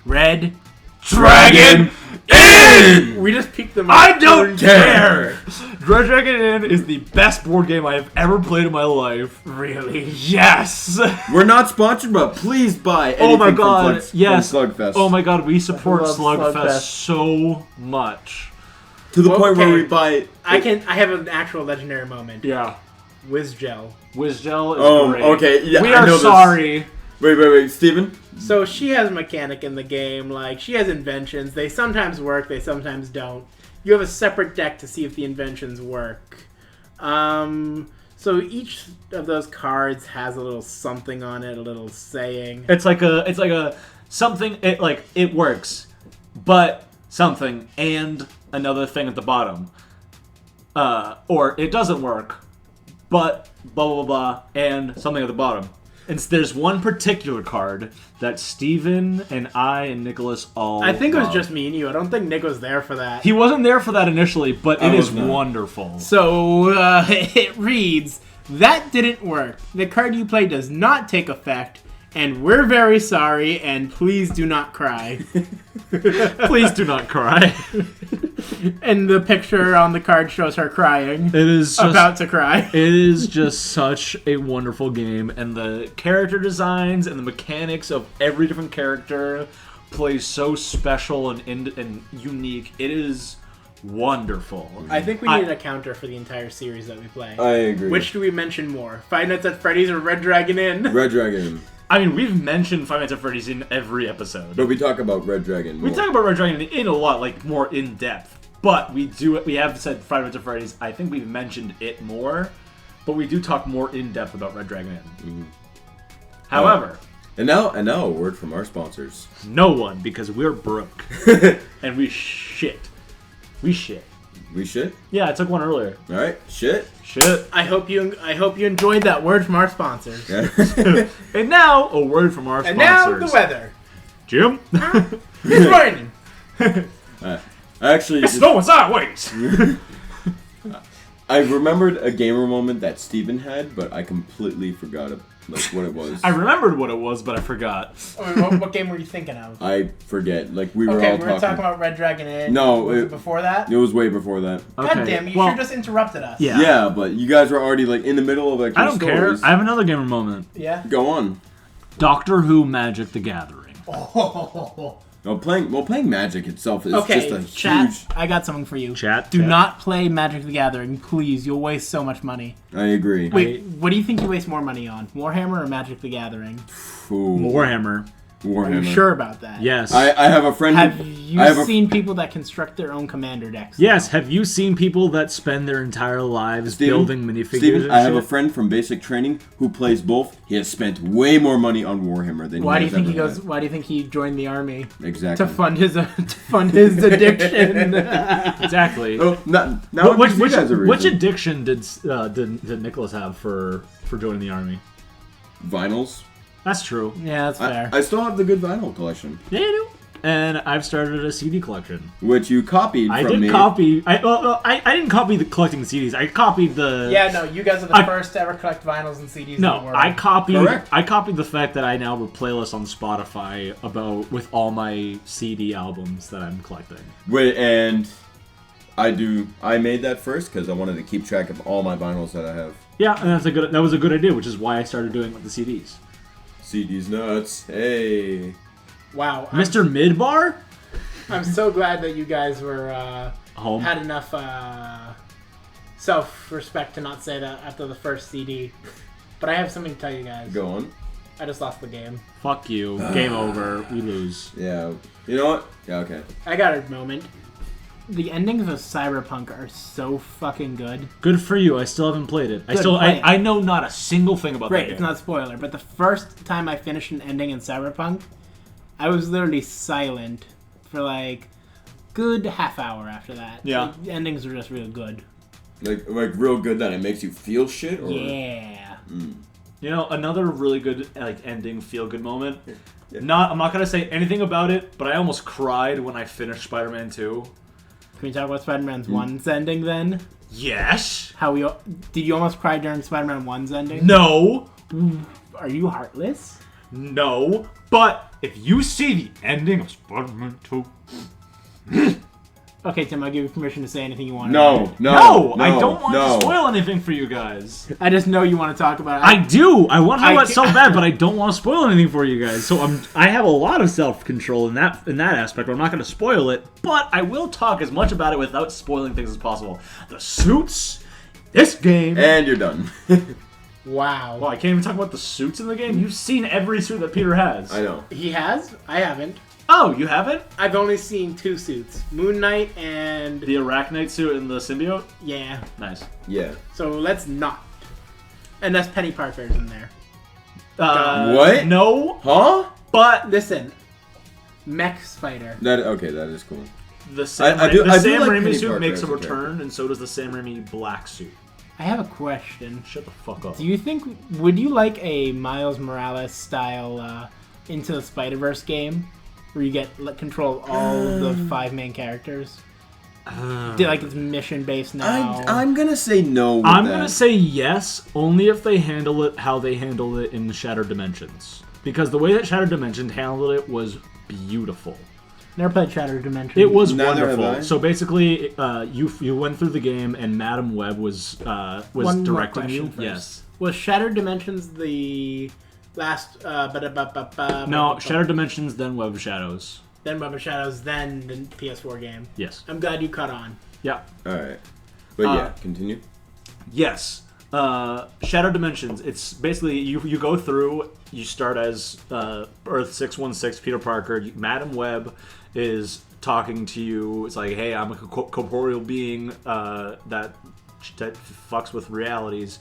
Red. Dragon Inn! We just peeked them. I don't care! Red Dragon Inn is the best board game I have ever played in my life. Really? Yes! We're not sponsored, but please buy anything Oh my god, from yes. Slugfest. Oh my god, we support I love Slugfest Slugfest. so much. To the point where Okay. we buy. I have an actual legendary moment. Yeah. Whizgel. Wizdel is Oh, great. okay, yeah, we I are know this. sorry. Wait, Steven? So she has a mechanic in the game. Like, she has inventions. They sometimes work, they sometimes don't. You have a separate deck to see if the inventions work. So each of those cards has a little something on it, a little saying. It's like a something. It works, but something and another thing at the bottom. Or it doesn't work, but blah blah blah and something at the bottom. And there's one particular card that Steven and I and Nicholas all I think it was love. just me and you. I don't think Nick was there for that. He wasn't there for that initially, but I it was is not. wonderful. So it reads, that didn't work. The card you play does not take effect, and we're very sorry, and please do not cry. Please do not cry. And the picture on the card shows her crying. It is just, About to cry. It is just such a wonderful game, and the character designs and the mechanics of every different character plays so special and unique. It is wonderful. I think we need a counter for the entire series that we play. I agree. Which do we mention more? Five Nights at Freddy's or Red Dragon Inn? Red Dragon. I mean, we've mentioned Five Nights at Freddy's in every episode. But we talk about Red Dragon. We more. talk about Red Dragon in a lot, like more in depth. But we have said Five Nights at Freddy's. I think we've mentioned it more, but we do talk more in depth about Red Dragon Inn. Mm-hmm. However, And now a word from our sponsors. no one, because we're broke and we shit. We shit. We shit. Yeah, I took one earlier. All right, shit. Shit. I hope you enjoyed that word from our sponsors. And now a word from our And sponsors. now the weather. Jim, It's raining. I actually, it's snowing sideways. I remembered a gamer moment that Steven had, but I completely forgot like what it was. I remembered what it was, but I forgot. I mean, what game were you thinking of? I forget. Like we were Okay, all we were talking about Red Dragon Inn. No, was it it- before that? It was way before that. God damn, you well, sure just interrupted us. Yeah. Yeah, but you guys were already like in the middle of like. I your don't care. stories. I have another gamer moment. Yeah? Go on. Doctor Who Magic the Gathering. Oh. No, playing Magic itself is Okay, just a Chat, huge. I got something for you. Chat. Do chat. not play Magic the Gathering, please. You'll waste so much money. I agree. Wait, what do you think you waste more money on? Warhammer or Magic the Gathering? Ooh, Warhammer. Are Warhammer. you sure about that? Yes. I have a friend. Have who, you I have a seen people that construct their own commander decks? Yes. Have you seen people that spend their entire lives Steven, building minifigures? Steven, and I have a shit? friend from Basic Training who plays both. He has spent way more money on Warhammer than Why do he you has think he ever goes? had. Why do you think he joined the army Exactly. to fund his addiction? Exactly. Oh, now which, you guys a which reason. addiction did Nicholas have for joining the army? Vinyls? That's true. Yeah, that's fair. I still have the good vinyl collection, Yeah, you do. And I've started a CD collection. which you copied I from did me. copy. I didn't copy the collecting CDs. I copied the. Yeah, no, you guys are the first to ever collect vinyls and CDs in the No, world. I copied. Correct. I copied the fact that I now have a playlist on Spotify about with all my CD albums that I'm collecting. Wait, and I made that first because I wanted to keep track of all my vinyls that I have. Yeah, and that was a good idea, which is why I started doing it with the CDs. CD's nuts. Hey. Wow. Mr. Midbar, I'm so glad that you guys were home. had enough self-respect to not say that after the first CD. But I have something to tell you guys. Go on. I just lost the game. Fuck you. Game over. We lose. Yeah. You know what? Yeah, okay. I got a moment. The endings of Cyberpunk are so fucking good. Good for you. I still haven't played it. Good, play it. I know not a single thing about that Great, game. it's not a spoiler, but the first time I finished an ending in Cyberpunk, I was literally silent for like good half hour after that. Yeah. Like, the endings are just real good. Like real good that it makes you feel shit? Or? Yeah. You know, another really good ending, feel good moment. Yeah. I'm not gonna say anything about it, but I almost cried when I finished Spider-Man 2. Can we talk about Spider-Man's 1's ending then? Yes. Did you almost cry during Spider-Man 1's ending? No. Are you heartless? No. But if you see the ending of Spider-Man 2. Okay, Tim, I'll give you permission to say anything you want. No, No, I don't want no. to spoil anything for you guys. I just know you want to talk about it. I do. I want to know I that so can't- bad, but I don't want to spoil anything for you guys. So I have a lot of self-control in that aspect. But I'm not going to spoil it, but I will talk as much about it without spoiling things as possible. The suits, this game. And you're done. Wow. Well, I can't even talk about the suits in the game. You've seen every suit that Peter has. I know. He has? I haven't. Oh, you haven't? I've only seen 2 suits. Moon Knight and... The Arachnite suit and the symbiote? Yeah. Nice. Yeah. So let's not. Unless Penny Parker's in there. What? No, Huh? but Listen. Mech Spider. That is cool. the Sam, I do like Raimi Penny suit Parker makes a as a return, character. and so does the Sam Raimi black suit. I have a question. Shut the fuck up. Do you think, would you like a Miles Morales style Into the Spider-Verse game? Where you get control of all the 5 main characters? Like it's mission based now. I'm gonna say no with I'm that. gonna say yes, only if they handle it how they handled it in Shattered Dimensions. Because the way that Shattered Dimensions handled it was beautiful. Never played Shattered Dimensions. It was Neither have I. wonderful. So basically, you went through the game, and Madam Web was One more directing you. question first. Yes. Was Shattered Dimensions the last... No, Shattered Dimensions, then Web of Shadows. Then Web of Shadows, then the PS4 game. Yes. I'm glad you caught on. Yeah. All right. But yeah, continue. Yes. Shattered Dimensions. It's basically you go through. You start as Earth 616, Peter Parker. Madam Web is talking to you. It's like, hey, I'm a corporeal being that fucks with realities.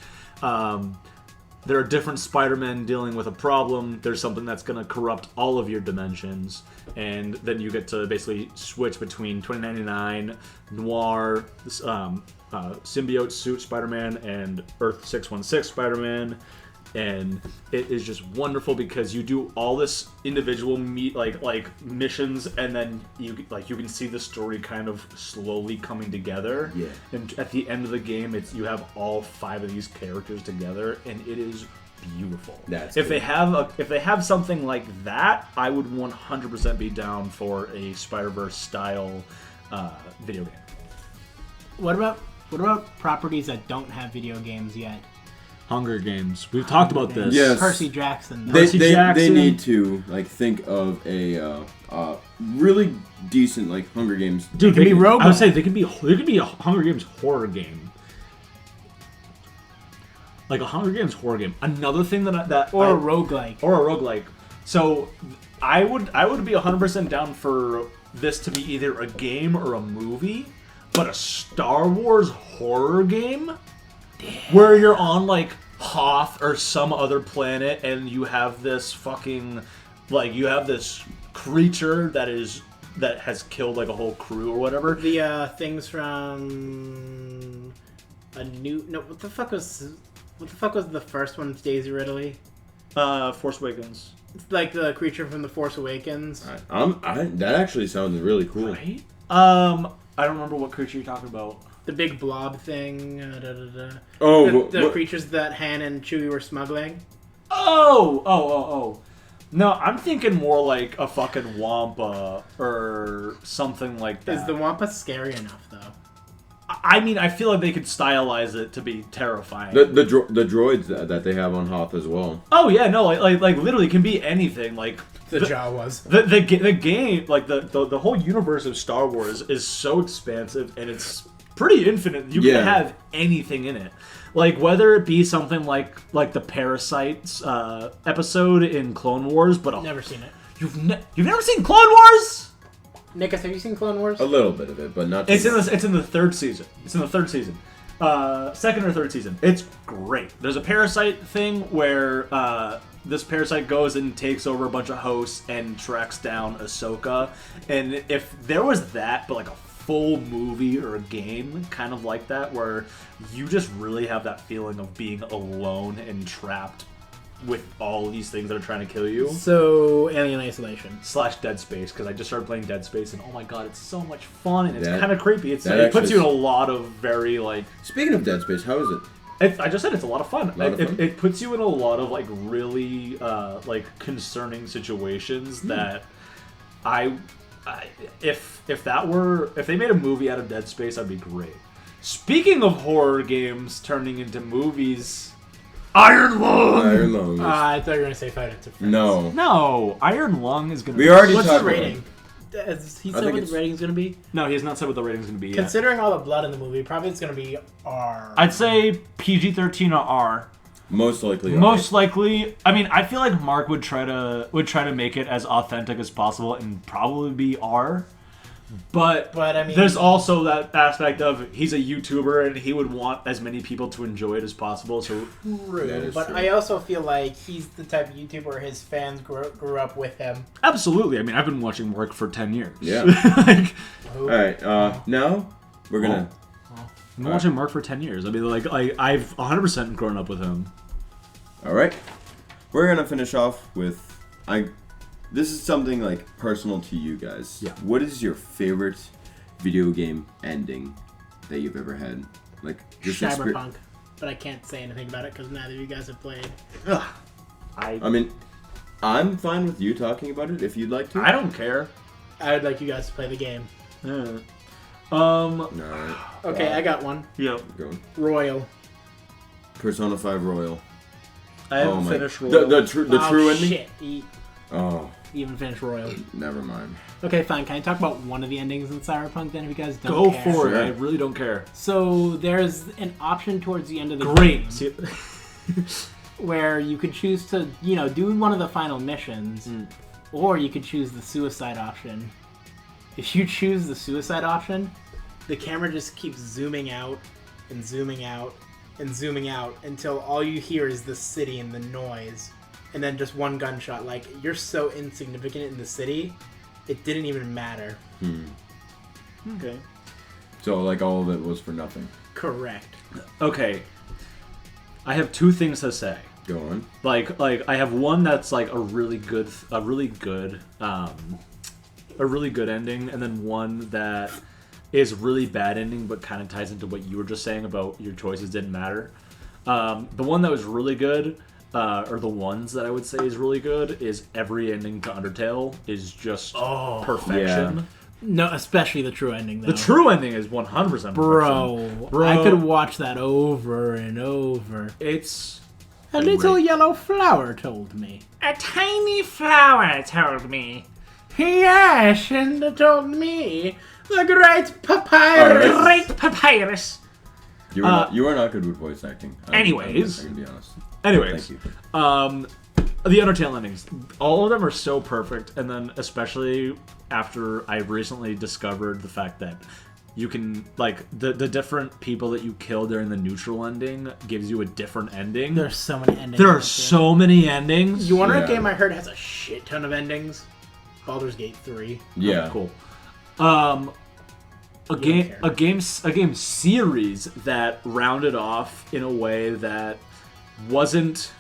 There are different Spider-Men dealing with a problem. There's something that's going to corrupt all of your dimensions. And then you get to basically switch between 2099, Noir, Symbiote Suit Spider-Man, and Earth 616 Spider-Man. And it is just wonderful because you do all this individual missions, and then you can see the story kind of slowly coming together. Yeah. And at the end of the game, you have all 5 of these characters together, and it is beautiful. That's if cool. they have something like that, I would 100% be down for a Spider-Verse style video game. What about properties that don't have video games yet? Hunger Games. We've talked about this. Yes. Percy Jackson. though. They Jackson. need to like think of a really decent like Hunger Games. Dude, can be roguelike. I would say they could be a Hunger Games horror game. Like a Hunger Games horror game. Another thing or a roguelike. or a roguelike. So I would be 100% down for this to be either a game or a movie, but a Star Wars horror game where you're on like Hoth or some other planet and you have this fucking you have this creature that has killed like a whole crew or whatever. The things from what the fuck was the first one? Daisy Ridley. Force Awakens. It's like the creature from the Force Awakens. That actually sounds really cool. Right? I don't remember what creature you're talking about. The big blob thing. Oh, the creatures that Han and Chewie were smuggling. Oh. No, I'm thinking more like a fucking Wampa or something like that. Is the Wampa scary enough though? I mean, I feel like they could stylize it to be terrifying. the droids that they have on Hoth as well. Oh yeah, no, like literally it can be anything. Like The Jawas. the game, like the whole universe of Star Wars is so expansive and it's pretty infinite. You can have anything in it. Like whether it be something like the Parasites episode in Clone Wars, but Never seen it. you've never seen Clone Wars? Nicholas, have you seen Clone Wars? A little bit of it, but not. It's in the third season. Second or third season. It's great. There's a parasite thing where this parasite goes and takes over a bunch of hosts and tracks down Ahsoka. And if there was that, but like a full movie or a game kind of like that, where you just really have that feeling of being alone and trapped with all these things that are trying to kill you. So, Alien Isolation. / Dead Space, because I just started playing Dead Space and oh my god, it's so much fun and it's That- kind of creepy. It that puts actually you in a lot of very like. Speaking of Dead Space, how is it? I just said it's a lot of fun. Lot of fun? It puts you in a lot of like really like concerning situations that if they made a movie out of Dead Space, that'd be great. Speaking of horror games turning into movies, Iron Lung. Iron Lung. I thought you were going to say Five Nights at Freddy's. No. No, Iron Lung is gonna. We already What's talked the about rating? Has he I said think what it's- the rating's going to be? No, he has not said what the rating's gonna be yet. Considering all the blood in the movie, probably it's going to be R. I'd say PG-13 or R. Most likely. Most likely, I mean, I feel like Mark would try to make it as authentic as possible and probably be R. But I mean, there's also that aspect of he's a YouTuber and he would want as many people to enjoy it as possible. So That is but true. I also feel like he's the type of YouTuber where his fans grew up with him. absolutely, I mean, I've been watching Mark for 10 years. Yeah. like, All right. Now we're gonna. I've been watching Mark for 10 years. I mean, like I've 100% grown up with him. All right. We're gonna finish off with This is something like personal to you guys. Yeah. What is your favorite video game ending that you've ever had? Like just Cyberpunk. But I can't say anything about it because neither of you guys have played. I mean, I'm fine with you talking about it if you'd like to. I don't care. I would like you guys to play the game. Yeah. All right. Okay, I got one. Yeah. Go. Royal. Persona 5 Royal. I haven't finished The Royal. true ending. Shit. You Oh, even finished Royal. never mind. Okay, fine. Can I talk about one of the endings in Cyberpunk then if you guys don't Go care? for it. Sure. I really don't care. So there's an option towards the end of the Great. game See, where you could choose to, do one of the final missions, or you could choose the suicide option. If you choose the suicide option, the camera just keeps zooming out and zooming out and zooming out until all you hear is the city and the noise. And then just one gunshot. Like, you're so insignificant in the city, it didn't even matter. okay. So like all of it was for nothing. Correct. Okay. I have two things to say. Go on. Like I have one that's like a really good ending, and then one that is really bad ending, but kind of ties into what you were just saying about your choices didn't matter. The one that was really good, or the ones that I would say is really good, is every ending to Undertale is just perfection. Yeah. No, especially the true ending, though. The true ending is 100% Bro, Bro. I could watch that over and over. It's A little yellow flower told me. A tiny flower told me. Yes, and it told me the great papyrus. Alright. Great papyrus. You are not good with voice acting. Anyways. I'm gonna be honest. anyways. Thank you. The Undertale endings, all of them are so perfect, and then especially after I recently discovered the fact that you can, like, the different people that you kill during the neutral ending gives you a different ending. There's so many endings. There are so many endings. You want Yeah. a game I heard has a shit ton of endings? Baldur's Gate 3. Yeah. Cool. A care. game series that rounded off in a way that wasn't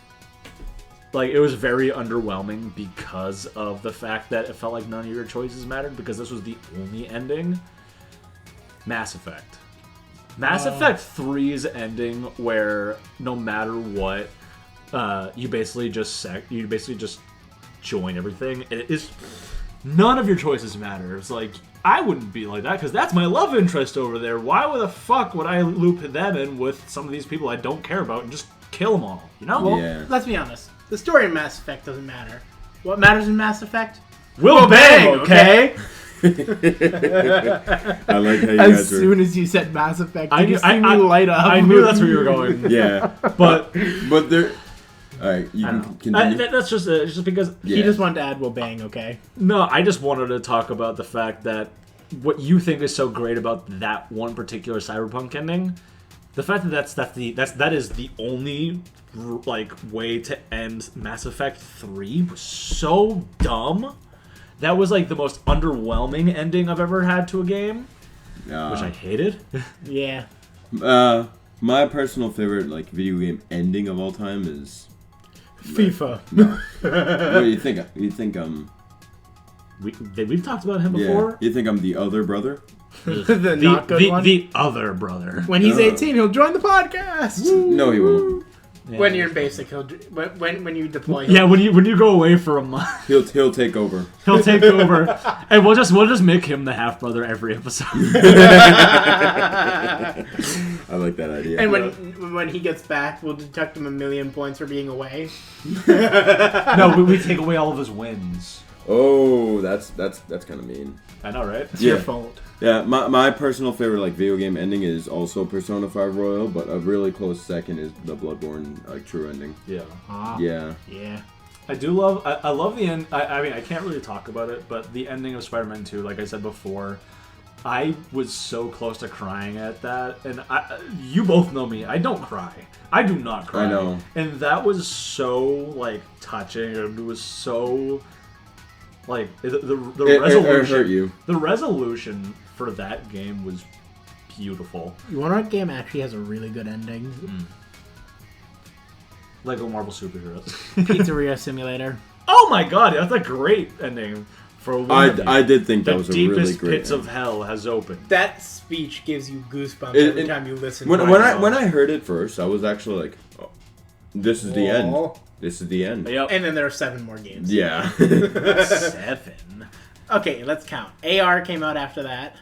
like, it was very underwhelming because of the fact that it felt like none of your choices mattered because this was the only ending. Mass Effect. Mass Effect 3's ending, where no matter what, you basically just join everything. It is none of your choices matter. It's like, I wouldn't be like that because that's my love interest over there. Why the fuck would I loop them in with some of these people I don't care about and just kill them all? You know? Well, Yeah. let's be honest. The story in Mass Effect doesn't matter. What matters in Mass Effect? We'll bang, okay? I like how you As guys were. soon as you said Mass Effect, I you knew- just see I- me I- light up. I knew that's where you were going. Yeah, But but there. All right, you I can don't know. continue. That's just because Yeah. He just wanted to add "will bang," okay? No, I just wanted to talk about the fact that what you think is so great about that one particular Cyberpunk ending, the fact that that is the only like way to end Mass Effect 3 was so dumb. That was like the most underwhelming ending I've ever had to a game, which I hated. Yeah. My personal favorite like video game ending of all time is FIFA. no. What do you think? You think We've talked about him before. You think I'm the other brother? the not good one. The other brother. When he's 18, he'll join the podcast. No, he won't. When you're in basic, when you deploy him. Yeah, when you go away for a month, He'll take over. he'll take over, and we'll just make him the half brother every episode. I like that idea. And when he gets back, we'll deduct him 1,000,000 points for being away. No, we take away all of his wins. Oh, that's kind of mean. I know, right? It's Yeah. your fault. Yeah, my personal favorite like video game ending is also Persona 5 Royal, but a really close second is the Bloodborne like true ending. Yeah. Yeah. Yeah. I do love. I love the end. I mean, I can't really talk about it, but the ending of Spider-Man 2, like I said before, I was so close to crying at that, and you both know me. I don't cry. I do not cry. I know. And that was so like touching. It was so like the It resolution. hurt you. The resolution for that game was beautiful. You want to know what game actually has a really good ending? Lego Marvel Superheroes. Pizzeria Simulator. Oh my god, that's a great ending for one of you. I did think that The was a really deepest great pits of hell has opened. That speech gives you goosebumps every time you listen. When to when it. I heard it first, I was actually like, oh, "This is the end. Oh. This is the end." Yep. And then there are 7 more games. Yeah. 7. Okay, let's count. AR came out after that.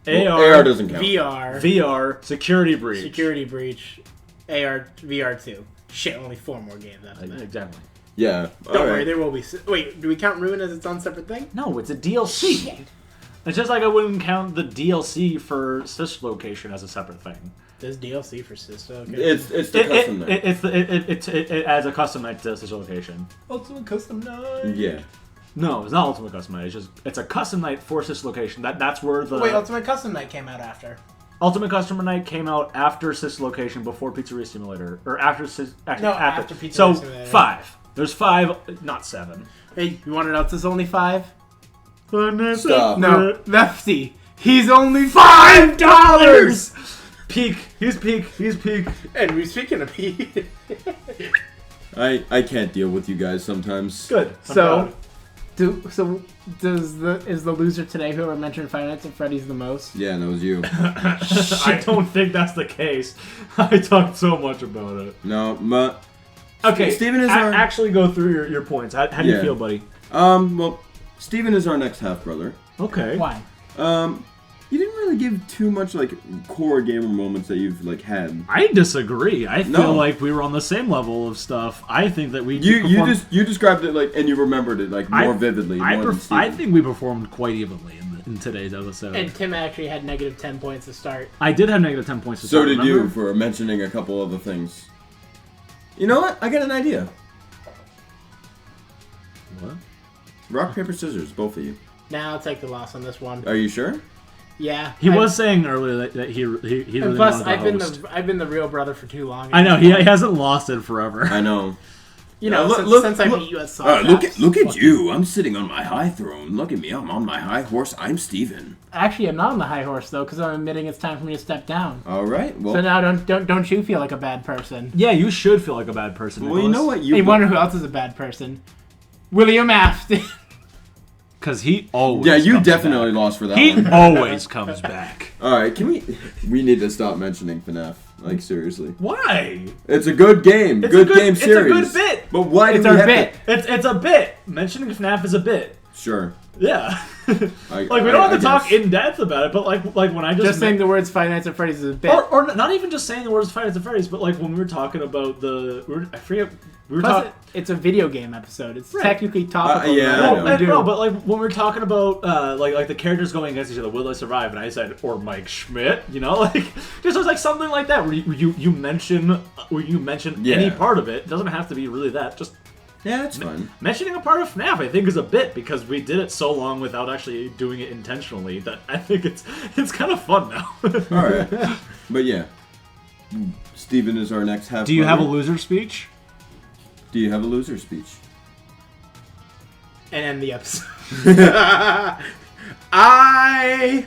AR doesn't count. VR. VR, Security Breach. Security Breach. AR. VR2. Shit, only 4 more games after that. Exactly. Yeah. Don't worry, there will be. Wait, do we count Ruin as its own separate thing? No, it's a DLC. It's just like I wouldn't count the DLC for Sis Location as a separate thing. There's DLC for Sister. Okay. It's the custom night. It adds a custom night to Sis Location. Ultimate Custom Night. Yeah. No, it's not Ultimate Custom Night. It's a custom night for Sis Location. That's where the Wait, Ultimate Custom Night came out after. Ultimate Customer Night came out after Sis Location, before Pizzeria Simulator, or after Sis. No, after Pizzeria so Simulator. 5. There's 5, not 7. Hey, you want to know it's only 5? Stop. No, Lefty. He's only $5. Peak. He's peak. He's peak. And we speaking of Pete. I can't deal with you guys sometimes. Good. So, is the loser today whoever mentioned Five Nights at Freddy's the most? Yeah, and that was you. I don't think that's the case. I talked so much about it. No, Okay, Steven is our... actually go through your points. How do you Yeah. feel, buddy? Well, Steven is our next half-brother. Okay. Why? You didn't really give too much, like, core gamer moments that you've, like, had. I disagree. I feel No. like we were on the same level of stuff. I think that we You described it, like, and you remembered it, like, more vividly. I more than Steven. think we performed quite evenly in today's episode. And Tim actually had negative 10 points to start. I did have negative 10 points to So start, did remember? you for mentioning a couple other things. You know what? I got an idea. What? Rock, paper, scissors, both of you. Now I'll take the loss on this one. Are you sure? Yeah. He was saying earlier that he really And plus, wanted to host. I've been the real brother for too long. I know, he hasn't lost it forever. I know. You know, look- since I look- beat you at Soft Look at you. I'm sitting on my high throne. Look at me. I'm on my high horse. I'm Steven. Actually, I'm not on the high horse though, because I'm admitting it's time for me to step down. All right. Well, So now don't you feel like a bad person? Yeah, you should feel like a bad person. well, you know what? You wonder who else is a bad person? William Afton. Because he always Yeah, you comes definitely back. lost for that He one. always comes back. All right. Can we need to stop mentioning FNAF? Like, seriously. Why? It's a good game. It's Good a good- game it's a series. good bit. But why It's do we our have bit. It's a bit. Mentioning FNAF is a bit. to... Sure. Yeah. Like we don't have to talk in depth about it, but like when I Just saying the words Five Nights at Freddy's is a bit. or not even just saying the words Five Nights at Freddy's, but like when we were talking about I forget. We were Plus, talking. it's a video game episode. It's Right. technically topical. yeah, no I matter know. what we do. No, but like when we were talking about like the characters going against each other, will they survive? And I said, or Mike Schmidt, you know, like just was like something like that where you mention Yeah. any part of it. It doesn't have to be really that. Just Yeah, that's fun. mentioning a part of FNAF, I think, is a bit because we did it so long without actually doing it intentionally that I think it's kind of fun now. All right. But yeah. Steven is our next half. Do you have a loser speech? Do you have a loser speech? and end the episode. I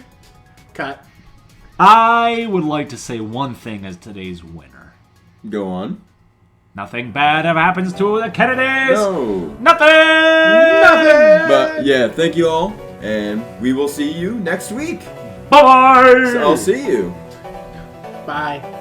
cut. I would like to say one thing as today's winner. Go on. Nothing bad ever happens to the Kennedys. No. Nothing. But yeah, thank you all, and we will see you next week. Bye. So I'll see you. Bye.